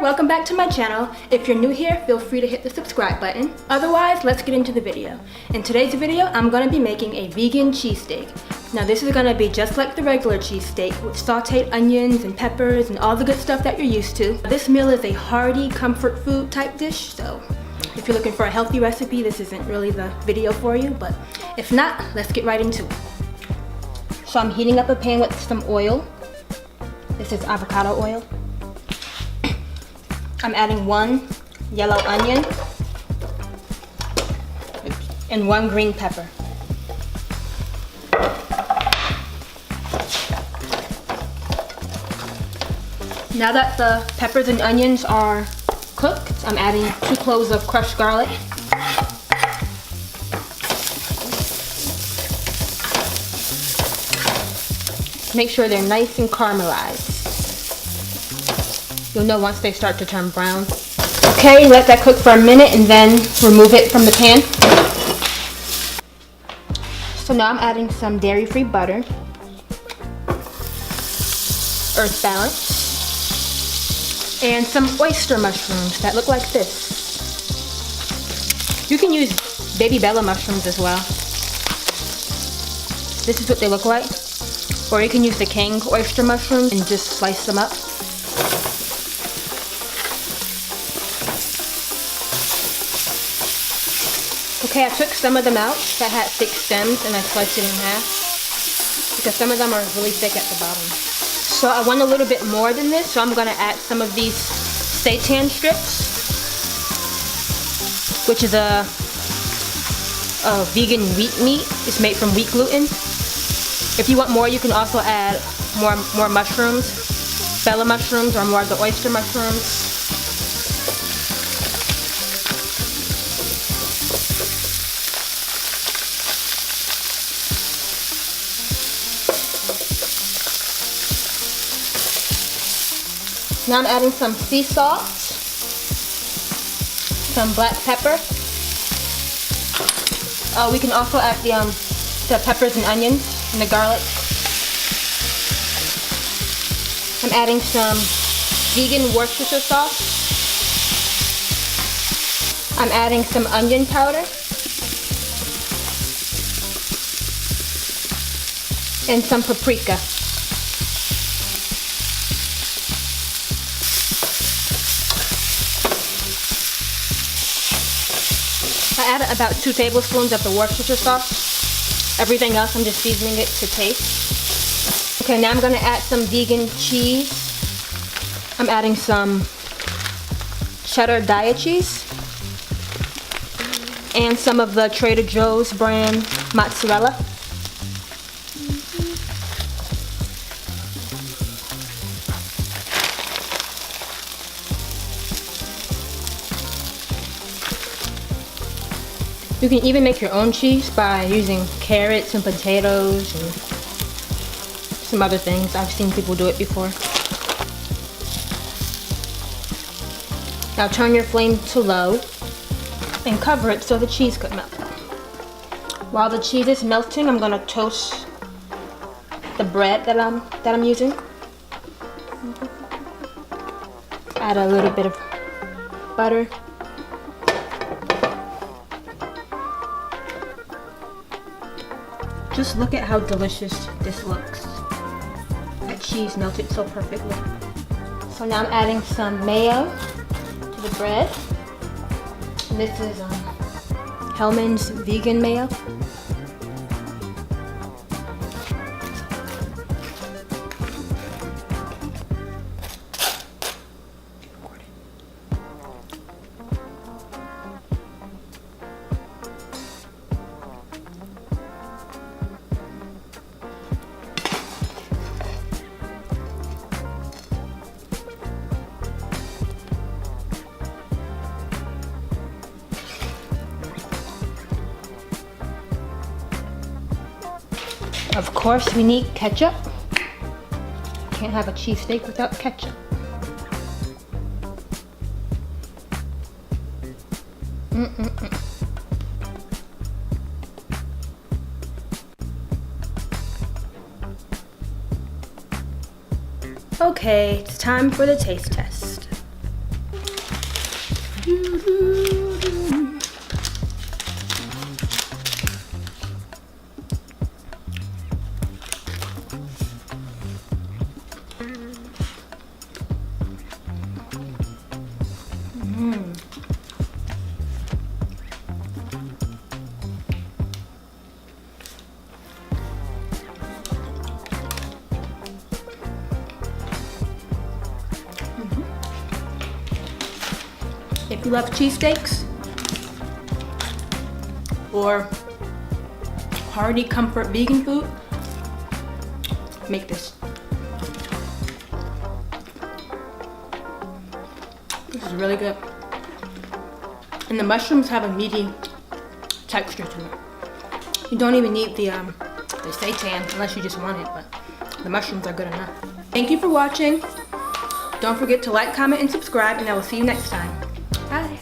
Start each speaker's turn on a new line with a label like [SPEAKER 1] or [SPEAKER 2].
[SPEAKER 1] welcome back to my channel. If you're new here, feel free to hit the subscribe button. Otherwise, let's get into the video. In today's video, I'm gonna be making a vegan cheesesteak. Now this is gonna be just like the regular cheesesteak with sauteed onions and peppers and all the good stuff that you're used to. This meal is a hearty comfort food type dish, so if you're looking for a healthy recipe, this isn't really the video for you, but if not, let's get right into it. So I'm heating up a pan with some oil. This is avocado oil. I'm adding 1 yellow onion and 1 green pepper. Now that the peppers and onions are cooked, I'm adding 2 cloves of crushed garlic. Make sure they're nice and caramelized. You'll know once they start to turn brown. Okay, let that cook for a minute and then remove it from the pan. So now I'm adding some dairy-free butter, earth balance, and some oyster mushrooms that look like this. You can use baby Bella mushrooms as well. This is what they look like. Or you can use the king oyster mushrooms and just slice them up. Okay, I took some of them out that had thick stems and I sliced it in half because some of them are really thick at the bottom. So I want a little bit more than this, so I'm going to add some of these seitan strips, which is a vegan wheat meat. It's made from wheat gluten. If you want more, you can also add more mushrooms, Bella mushrooms, or more of the oyster mushrooms. Now I'm adding some sea salt, some black pepper. We can also add the peppers and onions and the garlic. I'm adding some vegan Worcestershire sauce. I'm adding some onion powder and some paprika. I added about 2 tablespoons of the Worcestershire sauce. Everything else I'm just seasoning it to taste. Okay, now I'm going to add some vegan cheese. I'm adding some cheddar diet cheese and some of the Trader Joe's brand mozzarella. You can even make your own cheese by using carrots and potatoes and some other things. I've seen people do it before. Now turn your flame to low and cover it so the cheese could melt. While the cheese is melting, I'm gonna toast the bread that I'm using. Add a little bit of butter. Just look at how delicious this looks. That cheese melted so perfectly. So now I'm adding some mayo to the bread. And this is Hellmann's vegan mayo. Of course, we need ketchup. Can't have a cheesesteak without ketchup. Okay, it's time for the taste test. If you love cheesesteaks or hearty comfort vegan food, make this. This is really good. And the mushrooms have a meaty texture to them. You don't even need the seitan unless you just want it, but the mushrooms are good enough. Thank you for watching. Don't forget to like, comment, and subscribe, and I will see you next time. Bye.